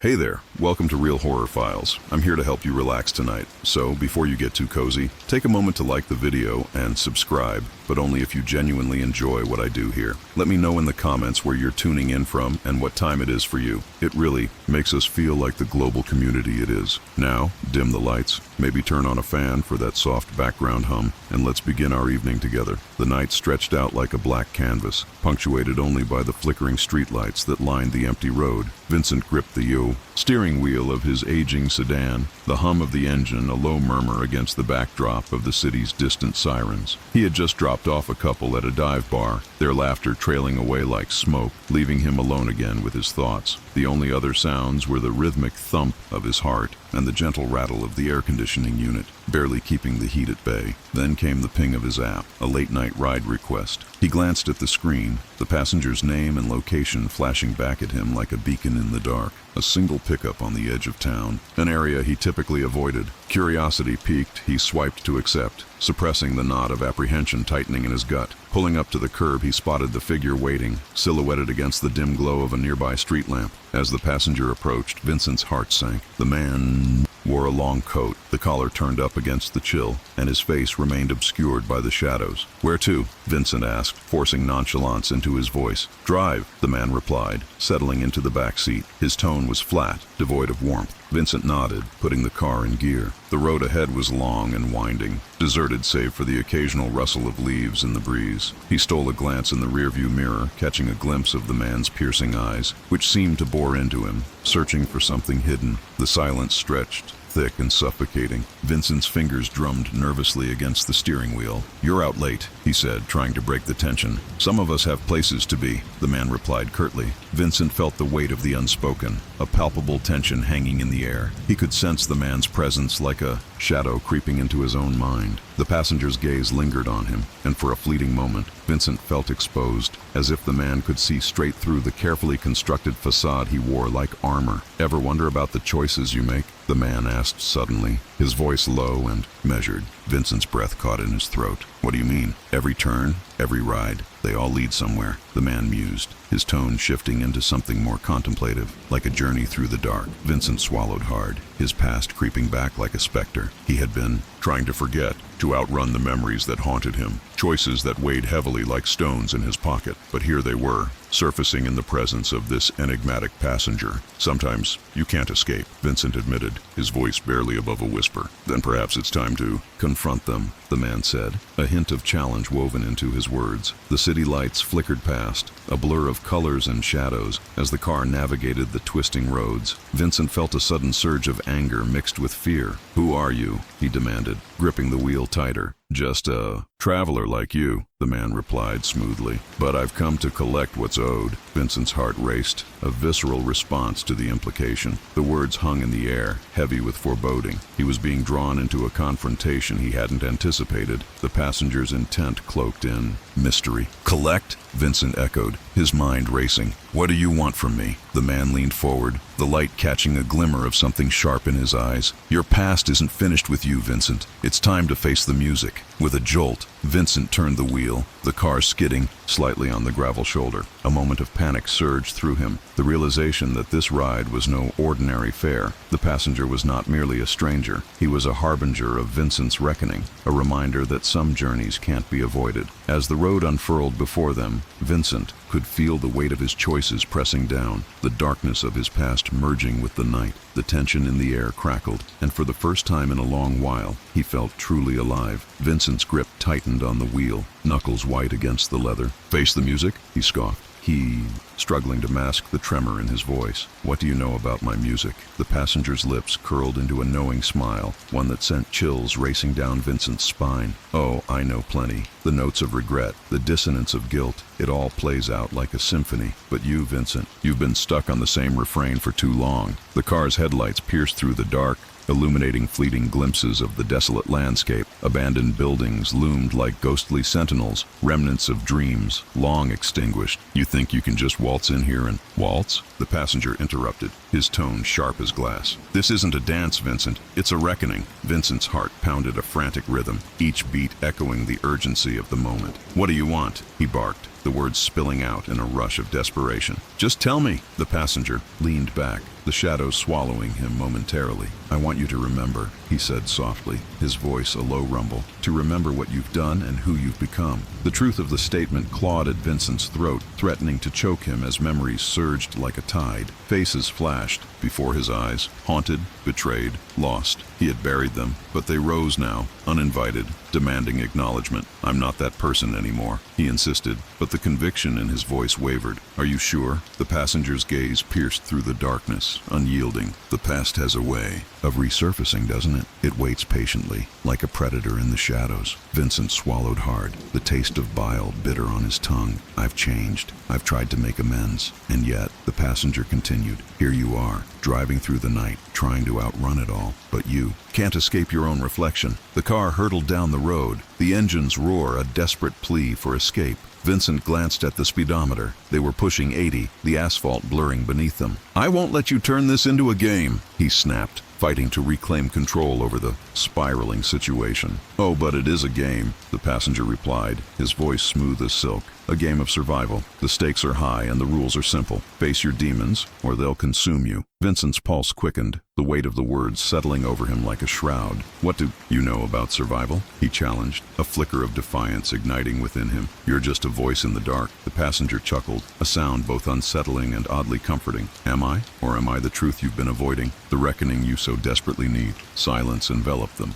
Hey there, welcome to Real Horror Files. I'm here to help you relax tonight, so before you get too cozy, take a moment to like the video and subscribe, but only if you genuinely enjoy what I do here. Let me know in the comments where you're tuning in from and what time it is for you. It really makes us feel like the global community it is. Now, dim the lights, maybe turn on a fan for that soft background hum, and let's begin our evening together. The night stretched out like a black canvas, punctuated only by the flickering streetlights that lined the empty road. Vincent gripped the steering wheel of his aging sedan, the hum of the engine a low murmur against the backdrop of the city's distant sirens. He had just dropped off a couple at a dive bar, their laughter trailing away like smoke, leaving him alone again with his thoughts. The only other sounds were the rhythmic thump of his heart and the gentle rattle of the air conditioning unit, barely keeping the heat at bay. Then came the ping of his app, a late-night ride request. He glanced at the screen, the passenger's name and location flashing back at him like a beacon in the dark. A single pickup on the edge of town, an area he typically avoided. Curiosity piqued, he swiped to accept, suppressing the knot of apprehension tightening in his gut. Pulling up to the curb, he spotted the figure waiting, silhouetted against the dim glow of a nearby street lamp. As the passenger approached, Vincent's heart sank. The man wore a long coat, the collar turned up against the chill, and his face remained obscured by the shadows. "Where to?" Vincent asked, forcing nonchalance into his voice. "Drive," the man replied, settling into the back seat. His tone was flat, devoid of warmth. Vincent nodded, putting the car in gear. The road ahead was long and winding, deserted save for the occasional rustle of leaves in the breeze. He stole a glance in the rearview mirror, catching a glimpse of the man's piercing eyes, which seemed to bore into him, searching for something hidden. The silence stretched, thick and suffocating. Vincent's fingers drummed nervously against the steering wheel. "You're out late," he said, trying to break the tension. "Some of us have places to be," the man replied curtly. Vincent felt the weight of the unspoken, a palpable tension hanging in the air. He could sense the man's presence like a shadow creeping into his own mind. The passenger's gaze lingered on him, and for a fleeting moment, Vincent felt exposed, as if the man could see straight through the carefully constructed facade he wore like armor. "Ever wonder about the choices you make?" the man asked suddenly, his voice low and measured. Vincent's breath caught in his throat. "What do you mean?" "Every turn, every ride, they all lead somewhere," the man mused, his tone shifting into something more contemplative, like a journey through the dark. Vincent swallowed hard, his past creeping back like a specter. He had been trying to forget, to outrun the memories that haunted him, choices that weighed heavily like stones in his pocket. But here they were, surfacing in the presence of this enigmatic passenger. "Sometimes you can't escape," Vincent admitted, his voice barely above a whisper. "Then perhaps it's time to confront them," the man said, a hint of challenge woven into his words. The city lights flickered past, a blur of colors and shadows, as the car navigated the twisting roads. Vincent felt a sudden surge of anger mixed with fear. "Who are you?" he demanded, gripping the wheel tighter. "Just a traveler like you," the man replied smoothly. "But I've come to collect what's owed." Vincent's heart raced, a visceral response to the implication. The words hung in the air, heavy with foreboding. He was being drawn into a confrontation he hadn't anticipated, the passenger's intent cloaked in mystery. "Collect?" Vincent echoed, his mind racing. "What do you want from me?" The man leaned forward, the light catching a glimmer of something sharp in his eyes. "Your past isn't finished with you, Vincent. It's time to face the music." With a jolt, Vincent turned the wheel, the car skidding slightly on the gravel shoulder. A moment of panic surged through him, the realization that this ride was no ordinary fare. The passenger was not merely a stranger. He was a harbinger of Vincent's reckoning, a reminder that some journeys can't be avoided. As the road unfurled before them, Vincent could feel the weight of his choices pressing down, the darkness of his past merging with the night. The tension in the air crackled, and for the first time in a long while, he felt truly alive. Vincent's grip tightened on the wheel, knuckles white against the leather. "Face the music?" he scoffed. He, struggling to mask the tremor in his voice. "What do you know about my music?" The passenger's lips curled into a knowing smile, one that sent chills racing down Vincent's spine. "Oh, I know plenty. The notes of regret, the dissonance of guilt, it all plays out like a symphony. But you, Vincent, you've been stuck on the same refrain for too long." The car's headlights pierced through the dark, illuminating fleeting glimpses of the desolate landscape. Abandoned buildings loomed like ghostly sentinels, remnants of dreams, long extinguished. "You think you can just waltz in here and—" "Waltz?" the passenger interrupted, his tone sharp as glass. "This isn't a dance, Vincent. It's a reckoning." Vincent's heart pounded a frantic rhythm, each beat echoing the urgency of the moment. "What do you want?" he barked, the words spilling out in a rush of desperation. "Just tell me." The passenger leaned back, the the shadows swallowing him momentarily. "I want you to remember," he said softly, his voice a low rumble, "to remember what you've done and who you've become." The truth of the statement clawed at Vincent's throat, threatening to choke him as memories surged like a tide. Faces flashed before his eyes, haunted, betrayed, lost. He had buried them, but they rose now, uninvited, demanding acknowledgement. "I'm not that person anymore," he insisted, but the conviction in his voice wavered. "Are you sure?" The passenger's gaze pierced through the darkness, unyielding. "The past has a way of resurfacing, doesn't it? It waits patiently, like a predator in the shadows." Vincent swallowed hard, the taste of bile bitter on his tongue. "I've changed. I've tried to make amends." And yet, the passenger continued, "Here you are, driving through the night, trying to outrun it all. But you can't escape your own reflection." The car hurtled down the road, the engine's roar a desperate plea for escape. Vincent glanced at the speedometer. They were pushing 80, the asphalt blurring beneath them. "I won't let you turn this into a game," he snapped, fighting to reclaim control over the spiraling situation. "Oh, but it is a game," the passenger replied, his voice smooth as silk. "A game of survival. The stakes are high and the rules are simple. Face your demons, or they'll consume you." Vincent's pulse quickened, the weight of the words settling over him like a shroud. "What do you know about survival?" he challenged, a flicker of defiance igniting within him. "You're just a voice in the dark." The passenger chuckled, a sound both unsettling and oddly comforting. "Am I? Or am I the truth you've been avoiding? The reckoning you so desperately need?" Silence enveloped them,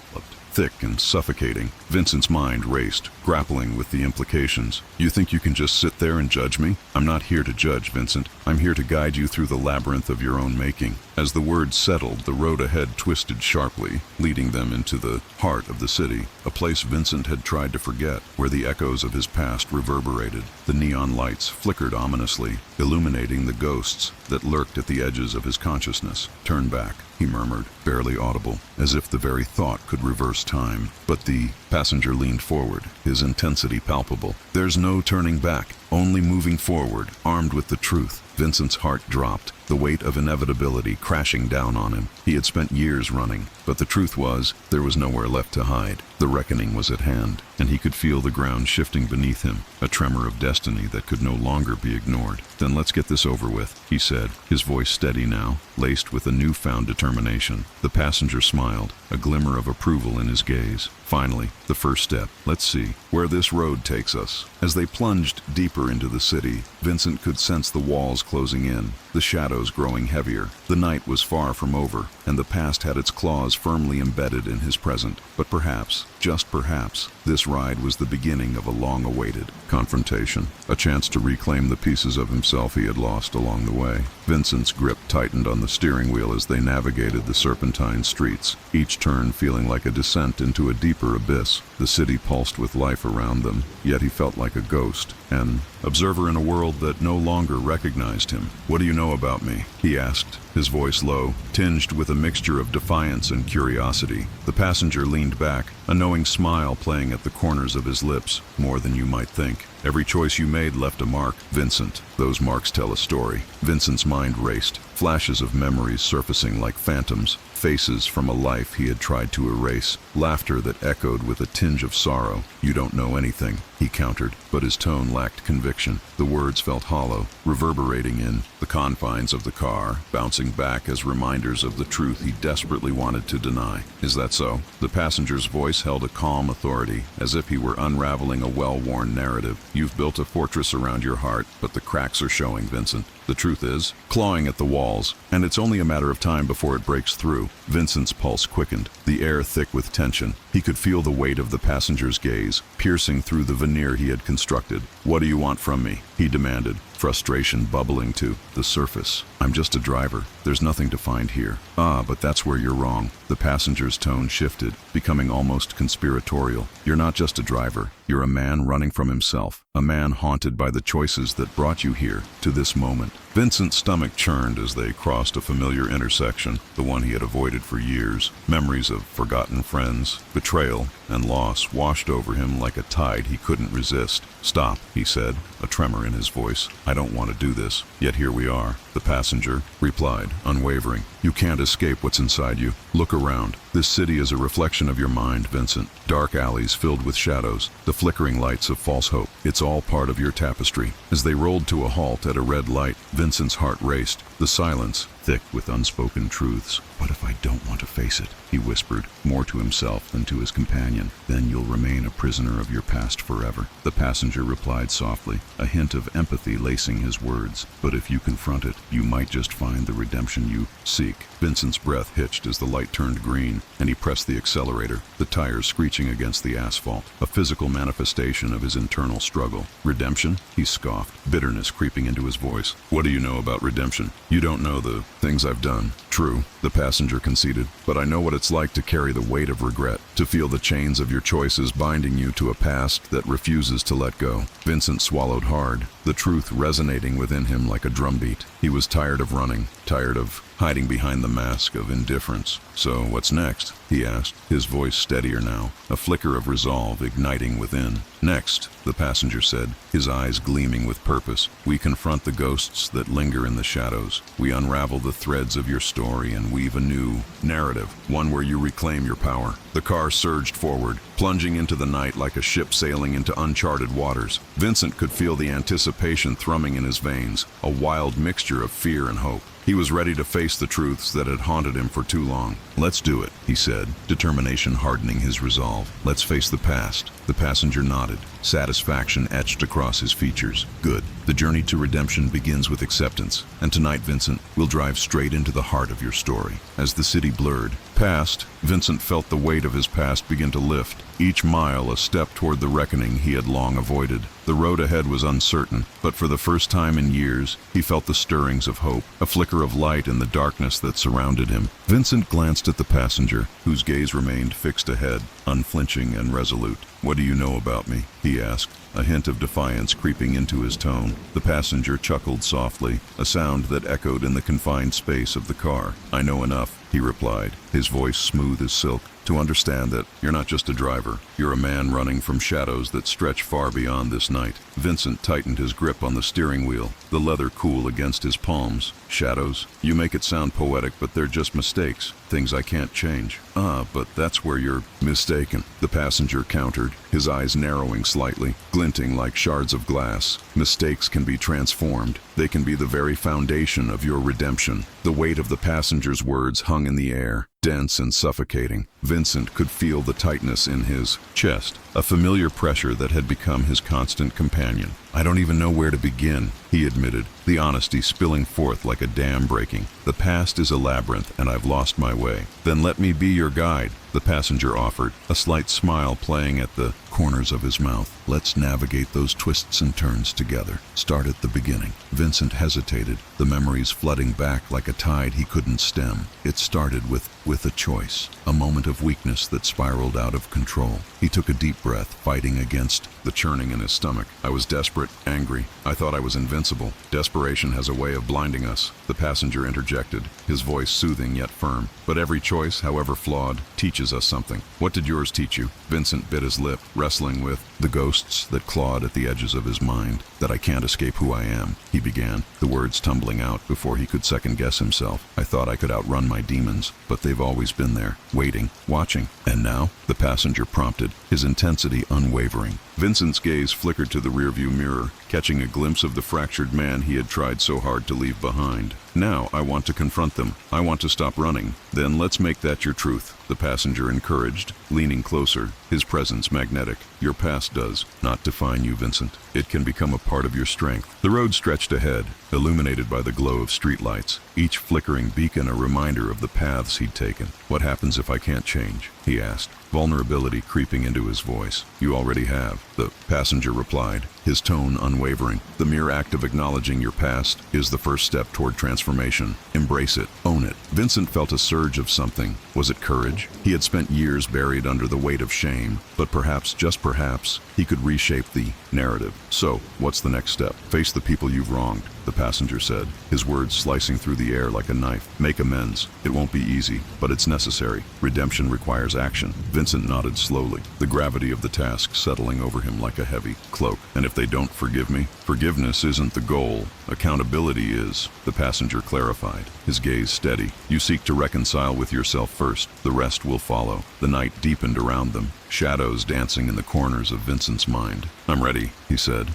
thick and suffocating. Vincent's mind raced, grappling with the implications. "You think you can just sit there and judge me?" "I'm not here to judge, Vincent. I'm here to guide you through the labyrinth of your own making." As the words settled, the road ahead twisted sharply, leading them into the heart of the city, a place Vincent had tried to forget, where the echoes of his past reverberated. The neon lights flickered ominously, illuminating the ghosts that lurked at the edges of his consciousness. "Turn back," he murmured, barely audible, as if the very thought could reverse time. But the passenger leaned forward, his intensity palpable. "There's no turning back, only moving forward, armed with the truth." Vincent's heart dropped, the weight of inevitability crashing down on him. He had spent years running, but the truth was, there was nowhere left to hide. The reckoning was at hand, and he could feel the ground shifting beneath him, a tremor of destiny that could no longer be ignored. "Then let's get this over with," he said, his voice steady now, laced with a newfound determination. The passenger smiled, a glimmer of approval in his gaze. "Finally, the first step. Let's see where this road takes us." As they plunged deeper into the city, Vincent could sense the walls closing in, the shadows growing heavier. The night was far from over, and the past had its claws firmly embedded in his present. But perhaps, just perhaps, this ride was the beginning of a long-awaited confrontation, a chance to reclaim the pieces of himself he had lost along the way. Vincent's grip tightened on the steering wheel as they navigated the serpentine streets, each turn feeling like a descent into a deeper abyss. The city pulsed with life around them, yet he felt like a ghost, an observer in a world that no longer recognized him. "What do you know about me?" he asked, his voice low, tinged with a mixture of defiance and curiosity. The passenger leaned back, a knowing smile playing at the corners of his lips. "More than you might think. Every choice you made left a mark, Vincent. Those marks tell a story." Vincent's mind raced, flashes of memories surfacing like phantoms, faces from a life he had tried to erase, laughter that echoed with a tinge of sorrow. "You don't know anything," he countered, but his tone lacked conviction. The words felt hollow, reverberating in the confines of the car, bouncing back as reminders of the truth he desperately wanted to deny. "Is that so?" The passenger's voice held a calm authority, as if he were unraveling a well-worn narrative. "You've built a fortress around your heart, but the cracks are showing, Vincent. The truth is clawing at the walls, and it's only a matter of time before it breaks through." Vincent's pulse quickened, the air thick with tension. He could feel the weight of the passenger's gaze, piercing through the veneer he had constructed. "What do you want from me?" he demanded, frustration bubbling to the surface. "I'm just a driver. There's nothing to find here." "Ah, but that's where you're wrong." The passenger's tone shifted, becoming almost conspiratorial. "You're not just a driver. You're a man running from himself, a man haunted by the choices that brought you here, to this moment." Vincent's stomach churned as they crossed a familiar intersection, the one he had avoided for years. Memories of forgotten friends, betrayal, and loss washed over him like a tide he couldn't resist. "Stop," he said, a tremor in his voice. "I don't want to do this, yet here we are." The passenger replied, unwavering, "You can't escape what's inside you. Look around. This city is a reflection of your mind, Vincent. Dark alleys filled with shadows, the flickering lights of false hope. It's all part of your tapestry." As they rolled to a halt at a red light, Vincent's heart raced. The silence, thick with unspoken truths. "What if I don't want to face it?" he whispered, more to himself than to his companion. "Then you'll remain a prisoner of your past forever." The passenger replied softly, a hint of empathy lacing his words. "But if you confront it, you might just find the redemption you seek." Vincent's breath hitched as the light turned green, and he pressed the accelerator, the tires screeching against the asphalt, a physical manifestation of his internal struggle. "Redemption?" he scoffed, bitterness creeping into his voice. "What do you know about redemption? You don't know the things I've done." "True," the passenger conceded, "but I know what it's like to carry the weight of regret, to feel the chains of your choices binding you to a past that refuses to let go." Vincent swallowed hard, the truth resonating within him like a drumbeat. He was tired of running, tired of hiding behind the mask of indifference. "So what's next?" he asked, his voice steadier now, a flicker of resolve igniting within. "Next," the passenger said, his eyes gleaming with purpose, "we confront the ghosts that linger in the shadows. We unravel the threads of your story and weave a new narrative, one where you reclaim your power." The car surged forward, plunging into the night like a ship sailing into uncharted waters. Vincent could feel the anticipation thrumming in his veins, a wild mixture of fear and hope. He was ready to face the truths that had haunted him for too long. "Let's do it," he said, determination hardening his resolve. "Let's face the past." The passenger nodded, satisfaction etched across his features. "Good. The journey to redemption begins with acceptance, and tonight, Vincent, we'll drive straight into the heart of your story." As the city blurred past, Vincent felt the weight of his past begin to lift, each mile a step toward the reckoning he had long avoided. The road ahead was uncertain, but for the first time in years, he felt the stirrings of hope, a flicker of light in the darkness that surrounded him. Vincent glanced at the passenger, whose gaze remained fixed ahead, unflinching and resolute. "What do you know about me?" he asked, a hint of defiance creeping into his tone. The passenger chuckled softly, a sound that echoed in the confined space of the car. "I know enough," he replied, his voice smooth as silk, "to understand that you're not just a driver. You're a man running from shadows that stretch far beyond this night." Vincent tightened his grip on the steering wheel, the leather cool against his palms. "Shadows? You make it sound poetic, but they're just mistakes, things I can't change." "Ah, but that's where you're mistaken," the passenger countered, his eyes narrowing slightly, glinting like shards of glass. "Mistakes can be transformed. They can be the very foundation of your redemption." The weight of the passenger's words hung in the air, dense and suffocating. Vincent could feel the tightness in his chest, a familiar pressure that had become his constant companion. "I don't even know where to begin," he admitted, the honesty spilling forth like a dam breaking. "The past is a labyrinth, and I've lost my way." "Then let me be your guide," the passenger offered, a slight smile playing at the corners of his mouth. "Let's navigate those twists and turns together. Start at the beginning." Vincent hesitated, the memories flooding back like a tide he couldn't stem. It started with a choice, a moment of weakness that spiraled out of control. He took a deep breath, fighting against the churning in his stomach. "I was desperate, angry. I thought I was invincible. Desperation has a way of blinding us," the passenger interjected, his voice soothing yet firm. "But every choice, however flawed, teaches us something." "What did yours teach you?" Vincent bit his lip, wrestling with the ghosts that clawed at the edges of his mind. "That I can't escape who I am," he began, the words tumbling out before he could second-guess himself. "I thought I could outrun my demons, but they've always been there, waiting, watching." "And now?" the passenger prompted, his intensity unwavering. Vincent's gaze flickered to the rearview mirror, catching a glimpse of the fractured man he had tried so hard to leave behind. "Now I want to confront them. I want to stop running." "Then let's make that your truth," the passenger encouraged, leaning closer, his presence magnetic. "Your past does not define you, Vincent. It can become a part of your strength." The road stretched ahead, illuminated by the glow of streetlights, each flickering beacon a reminder of the paths he'd taken. "What happens if I can't change?" he asked, vulnerability creeping into his voice. "You already have," the passenger replied, his tone unwavering. "The mere act of acknowledging your past is the first step toward transformation. Embrace it. Own it." Vincent felt a surge of something. Was it courage? He had spent years buried under the weight of shame, but perhaps, just perhaps, he could reshape the narrative. "So, what's the next step?" "Face the people you've wronged," the passenger said, his words slicing through the air like a knife. "Make amends. It won't be easy, but it's necessary. Redemption requires action." Vincent nodded slowly, the gravity of the task settling over him like a heavy cloak. "And if they don't forgive me?" "Forgiveness isn't the goal. Accountability is," the passenger clarified, his gaze steady. "You seek to reconcile with yourself first. The rest will follow." The night deepened around them, shadows dancing in the corners of Vincent's mind. "I'm ready," he said,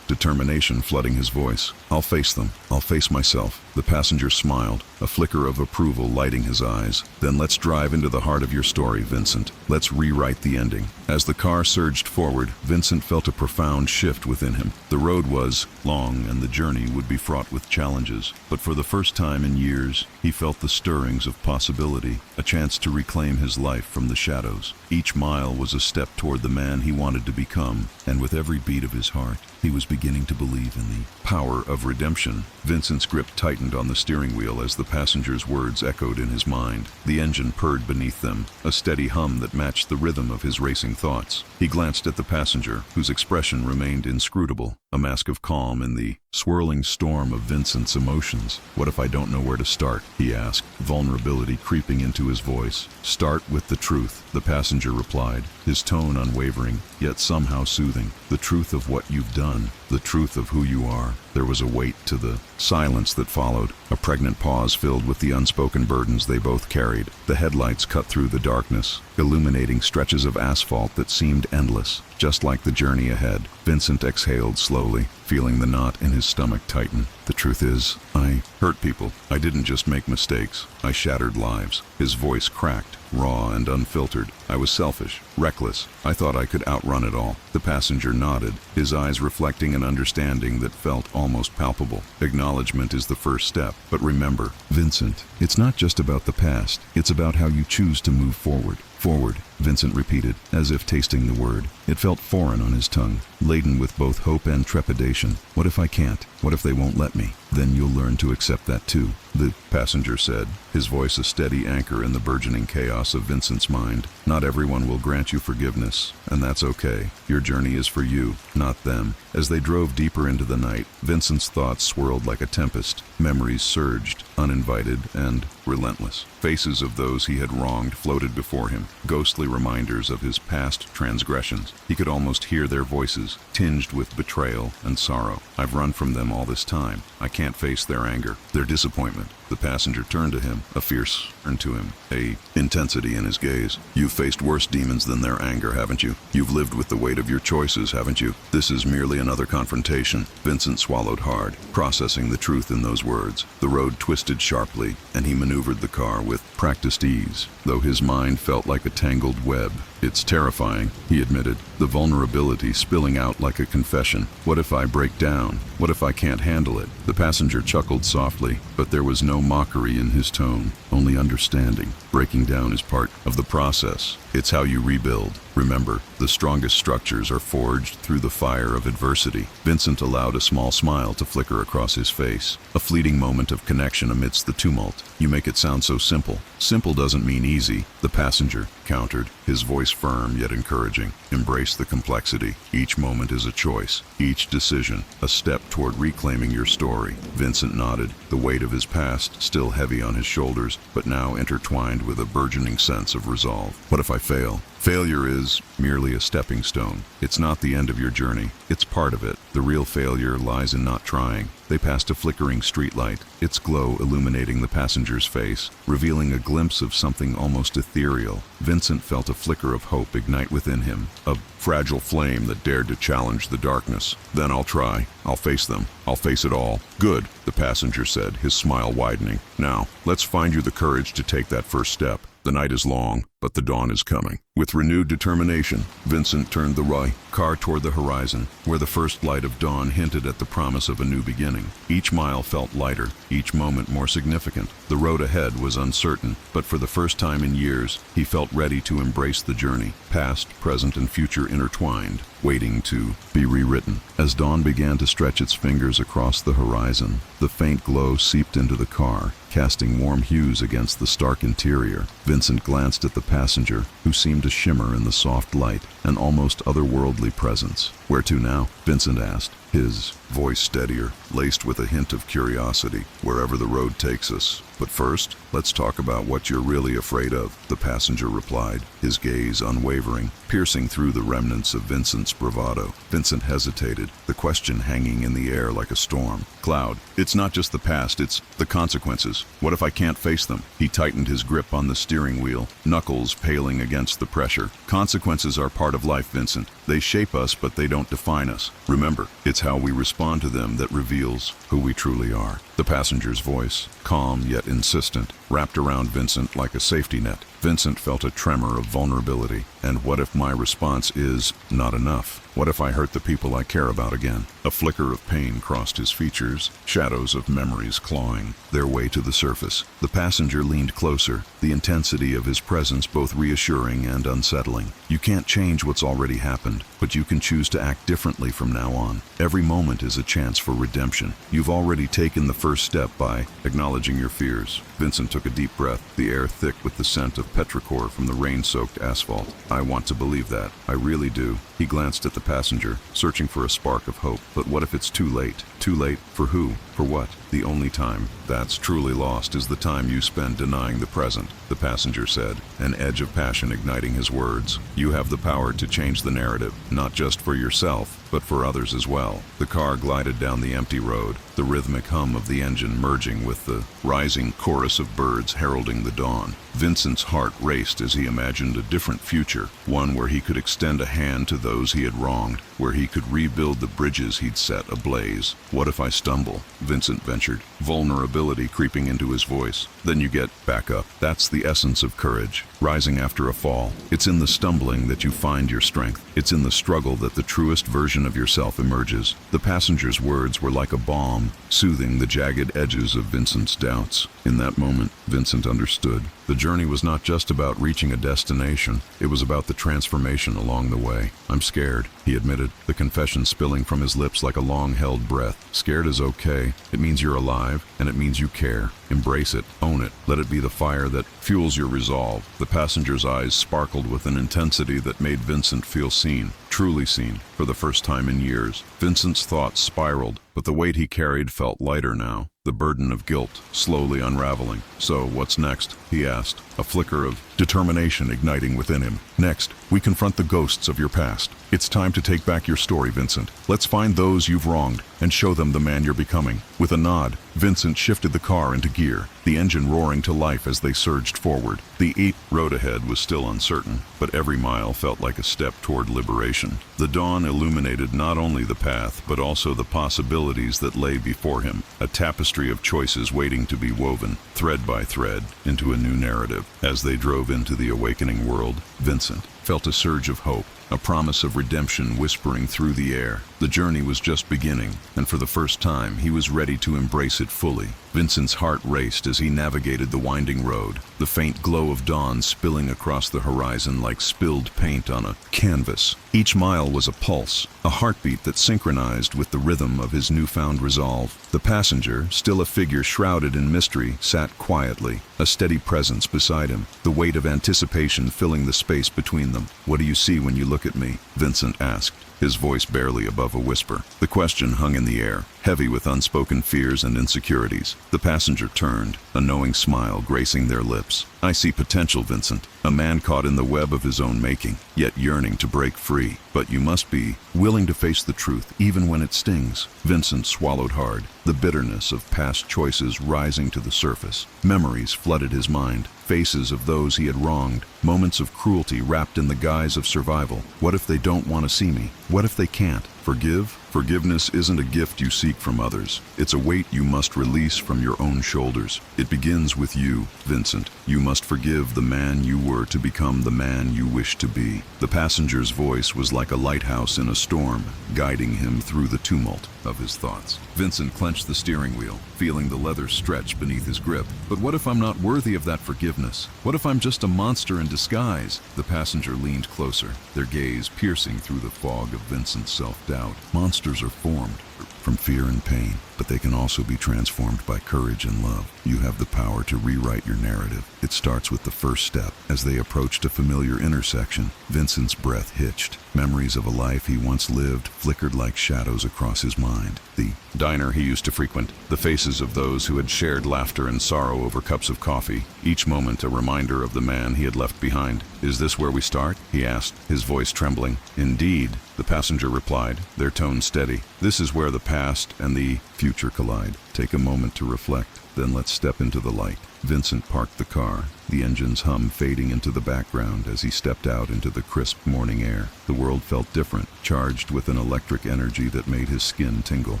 determination flooding his voice. "I'll face them. I'll face myself." The passenger smiled, a flicker of approval lighting his eyes. Then let's drive into the heart of your story, Vincent. Let's rewrite the ending. As the car surged forward, Vincent felt a profound shift within him. The road was long and the journey would be fraught with challenges. But for the first time in years, he felt the stirrings of possibility, a chance to reclaim his life from the shadows. Each mile was a step toward the man he wanted to become, and with every beat of his heart, he was beginning to believe in the power of redemption. Vincent's grip tightened on the steering wheel as the passenger's words echoed in his mind. The engine purred beneath them, a steady hum that matched the rhythm of his racing thoughts. He glanced at the passenger, whose expression remained inscrutable, a mask of calm in the swirling storm of Vincent's emotions. "What if I don't know where to start?" he asked, vulnerability creeping into his voice. "Start with the truth," the passenger replied, his tone unwavering, yet somehow soothing. "The truth of what you've done, the truth of who you are." There was a weight to the silence that followed, a pregnant pause filled with the unspoken burdens they both carried. The headlights cut through the darkness, illuminating stretches of asphalt that seemed endless. Just like the journey ahead, Vincent exhaled slowly, feeling the knot in his stomach tighten. "The truth is, I hurt people. I didn't just make mistakes. I shattered lives." His voice cracked, raw and unfiltered. "I was selfish, reckless. I thought I could outrun it all." The passenger nodded, his eyes reflecting an understanding that felt almost palpable. Acknowledgement is the first step. But remember, Vincent, it's not just about the past. It's about how you choose to move forward. "Forward," Vincent repeated, as if tasting the word. It felt foreign on his tongue, laden with both hope and trepidation. "What if I can't? What if they won't let me?" "Then you'll learn to accept that too," the passenger said, his voice a steady anchor in the burgeoning chaos of Vincent's mind. "Not everyone will grant you forgiveness, and that's okay. Your journey is for you, not them." As they drove deeper into the night, Vincent's thoughts swirled like a tempest. Memories surged, uninvited and relentless. Faces of those he had wronged floated before him, ghostly reminders of his past transgressions. He could almost hear their voices, tinged with betrayal and sorrow. "I've run from them all this time. I can't face their anger, their disappointment." The passenger turned to him, a fierce turn to him, a intensity in his gaze. "You've faced worse demons than their anger, haven't you? You've lived with the weight of your choices, haven't you? This is merely another confrontation." Vincent swallowed hard, processing the truth in those words. The road twisted sharply, and he maneuvered the car with practiced ease, though his mind felt like a tangled web. "It's terrifying," he admitted, the vulnerability spilling out like a confession. "What if I break down? What if I can't handle it?" The passenger chuckled softly, but there was no mockery in his tone, only understanding. "Breaking down is part of the process. It's how you rebuild. Remember, the strongest structures are forged through the fire of adversity." Vincent allowed a small smile to flicker across his face, a fleeting moment of connection amidst the tumult. "You make it sound so simple." "Simple doesn't mean easy," the passenger countered, his voice firm yet encouraging. "Embrace the complexity. Each moment is a choice, each decision a step toward reclaiming your story." Vincent nodded, the weight of his past still heavy on his shoulders, but now intertwined with a burgeoning sense of resolve. "What if I fail?" Failure is merely a stepping stone. It's not the end of your journey. It's part of it. The real failure lies in not trying. They passed a flickering streetlight, its glow illuminating the passenger's face, revealing a glimpse of something almost ethereal. Vincent felt a flicker of hope ignite within him, a fragile flame that dared to challenge the darkness. "Then I'll try. I'll face them. I'll face it all." "Good," the passenger said, his smile widening. "Now, let's find you the courage to take that first step. The night is long, but the dawn is coming." With renewed determination, Vincent turned the car toward the horizon, where the first light of dawn hinted at the promise of a new beginning. Each mile felt lighter, each moment more significant. The road ahead was uncertain, but for the first time in years, he felt ready to embrace the journey, past, present, and future intertwined, waiting to be rewritten. As dawn began to stretch its fingers across the horizon, the faint glow seeped into the car, casting warm hues against the stark interior. Vincent glanced at the passenger, who seemed to shimmer in the soft light, an almost otherworldly presence. "Where to now?" Vincent asked, his voice steadier, laced with a hint of curiosity. "Wherever the road takes us. But first, let's talk about what you're really afraid of," the passenger replied, his gaze unwavering, piercing through the remnants of Vincent's bravado. Vincent hesitated, the question hanging in the air like a storm cloud. "It's not just the past, it's the consequences. What if I can't face them?" He tightened his grip on the steering wheel, knuckles paling against the pressure. "Consequences are part of life, Vincent. They shape us, but they don't define us. Remember, it's how we respond respond to them that reveals who we truly are. The passenger's voice, calm yet insistent, wrapped around Vincent like a safety net. Vincent felt a tremor of vulnerability. And what if my response is not enough? What if I hurt the people I care about again? A flicker of pain crossed his features, shadows of memories clawing their way to the surface. The passenger leaned closer, the intensity of his presence both reassuring and unsettling. You can't change what's already happened, but you can choose to act differently from now on. Every moment is a chance for redemption. You've already taken the first step by acknowledging your fears. Vincent took a deep breath, the air thick with the scent of petrichor from the rain-soaked asphalt. I want to believe that. I really do. He glanced at the passenger, searching for a spark of hope. But what if it's too late? Too late for who? For what? The only time that's truly lost is the time you spend denying the present, the passenger said, an edge of passion igniting his words. You have the power to change the narrative, not just for yourself, but for others as well. The car glided down the empty road, the rhythmic hum of the engine merging with the rising chorus of birds heralding the dawn. Vincent's heart raced as he imagined a different future, one where he could extend a hand to those he had wronged, where he could rebuild the bridges he'd set ablaze. What if I stumble? Vincent ventured, vulnerability creeping into his voice. Then you get back up. That's the essence of courage, rising after a fall. It's in the stumbling that you find your strength. It's in the struggle that the truest version of yourself emerges. The passenger's words were like a balm, soothing the jagged edges of Vincent's doubts. In that moment, Vincent understood. The journey was not just about reaching a destination, it was about the transformation along the way. I'm scared, he admitted, the confession spilling from his lips like a long-held breath. Scared is okay. It means you're alive, and it means you care. Embrace it, own it, let it be the fire that fuels your resolve. The passenger's eyes sparkled with an intensity that made Vincent feel seen, truly seen, for the first time in years. Vincent's thoughts spiraled, but the weight he carried felt lighter now, the burden of guilt slowly unraveling. So, what's next? He asked, a flicker of determination igniting within him. Next, we confront the ghosts of your past. It's time to take back your story, Vincent. Let's find those you've wronged and show them the man you're becoming. With a nod, Vincent shifted the car into gear, the engine roaring to life as they surged forward. The road ahead was still uncertain, but every mile felt like a step toward liberation. The dawn illuminated not only the path, but also the possibilities that lay before him, a tapestry of choices waiting to be woven, thread by thread, into a new narrative. As they drove into the awakening world, Vincent felt a surge of hope, a promise of redemption whispering through the air. The journey was just beginning, and for the first time, he was ready to embrace it fully. Vincent's heart raced as he navigated the winding road, the faint glow of dawn spilling across the horizon like spilled paint on a canvas. Each mile was a pulse, a heartbeat that synchronized with the rhythm of his newfound resolve. The passenger, still a figure shrouded in mystery, sat quietly, a steady presence beside him, the weight of anticipation filling the space between them. "What do you see when you look at me?" Vincent asked, his voice barely above a whisper. The question hung in the air, heavy with unspoken fears and insecurities. The passenger turned, a knowing smile gracing their lips. "I see potential, Vincent, a man caught in the web of his own making, yet yearning to break free. But you must be willing to face the truth, even when it stings." Vincent swallowed hard, the bitterness of past choices rising to the surface. Memories flooded his mind, faces of those he had wronged, moments of cruelty wrapped in the guise of survival. What if they don't want to see me? What if they can't? Forgive? Forgiveness isn't a gift you seek from others. It's a weight you must release from your own shoulders. It begins with you, Vincent. You must forgive the man you were to become the man you wish to be. The passenger's voice was like a lighthouse in a storm, guiding him through the tumult of his thoughts. Vincent clenched the steering wheel, feeling the leather stretch beneath his grip. But what if I'm not worthy of that forgiveness? What if I'm just a monster in disguise? The passenger leaned closer, their gaze piercing through the fog of Vincent's self-doubt. Monsters are formed from fear and pain, but they can also be transformed by courage and love. You have the power to rewrite your narrative. It starts with the first step. As they approached a familiar intersection, Vincent's breath hitched. Memories of a life he once lived flickered like shadows across his mind. The diner he used to frequent, the faces of those who had shared laughter and sorrow over cups of coffee, each moment a reminder of the man he had left behind. "Is this where we start?" he asked, his voice trembling. "Indeed," the passenger replied, their tone steady. "This is where where the past and the future collide. Take a moment to reflect, then let's step into the light. Vincent parked the car, the engine's hum fading into the background as he stepped out into the crisp morning air. The world felt different, charged with an electric energy that made his skin tingle.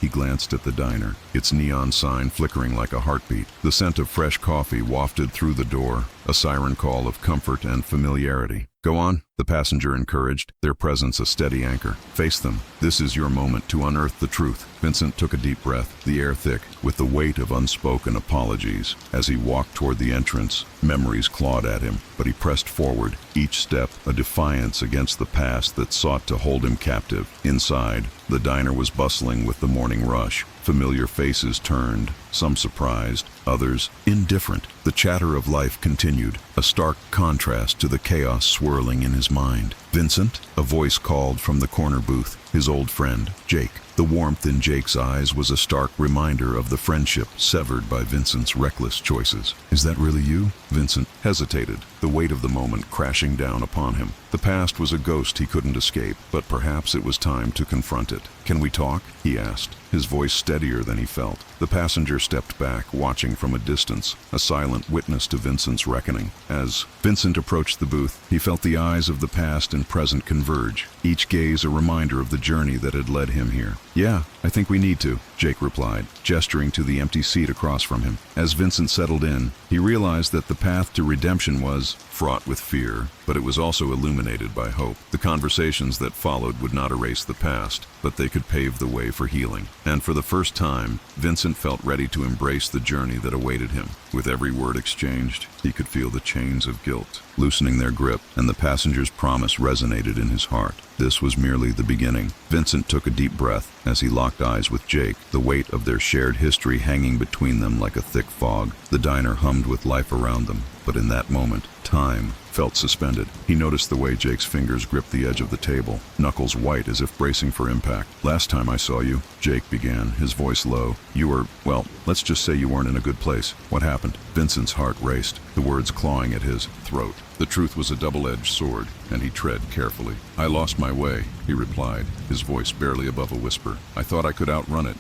He glanced at the diner, its neon sign flickering like a heartbeat. The scent of fresh coffee wafted through the door, a siren call of comfort and familiarity. "Go on," the passenger encouraged, their presence a steady anchor. "Face them. This is your moment to unearth the truth." Vincent took a deep breath, the air thick with the weight of unspoken apologies. As he walked toward the entrance, memories clawed at him, but he pressed forward, each step a defiance against the past that sought to hold him captive. Inside, the diner was bustling with the morning rush. Familiar faces turned, some surprised, others indifferent. The chatter of life continued, a stark contrast to the chaos swirling in his mind. "Vincent?" A voice called from the corner booth, his old friend, Jake. The warmth in Jake's eyes was a stark reminder of the friendship severed by Vincent's reckless choices. "Is that really you?" Vincent hesitated, the weight of the moment crashing down upon him. The past was a ghost he couldn't escape, but perhaps it was time to confront it. "Can we talk?" he asked, his voice steadier than he felt. The passenger stepped back, watching from a distance, a silent witness to Vincent's reckoning. As Vincent approached the booth, he felt the eyes of the past and present converge, each gaze a reminder of the journey that had led him here. "Yeah, I think we need to," Jake replied, gesturing to the empty seat across from him. As Vincent settled in, he realized that the path to redemption was fraught with fear, but it was also illuminated by hope. The conversations that followed would not erase the past, but they could pave the way for healing. And for the first time, Vincent felt ready to embrace the journey that awaited him. With every word exchanged, he could feel the chains of guilt loosening their grip, and the passenger's promise resonated in his heart. This was merely the beginning. Vincent took a deep breath as he locked eyes with Jake, the weight of their shared history hanging between them like a thick fog. The diner hummed with life around them, but in that moment, time felt suspended. He noticed the way Jake's fingers gripped the edge of the table, knuckles white as if bracing for impact. "Last time I saw you," Jake began, his voice low, "you were, well, let's just say you weren't in a good place. What happened?" Vincent's heart raced, the words clawing at his throat. The truth was a double-edged sword, and he tread carefully. "I lost my way," he replied, his voice barely above a whisper. "I thought I could outrun it,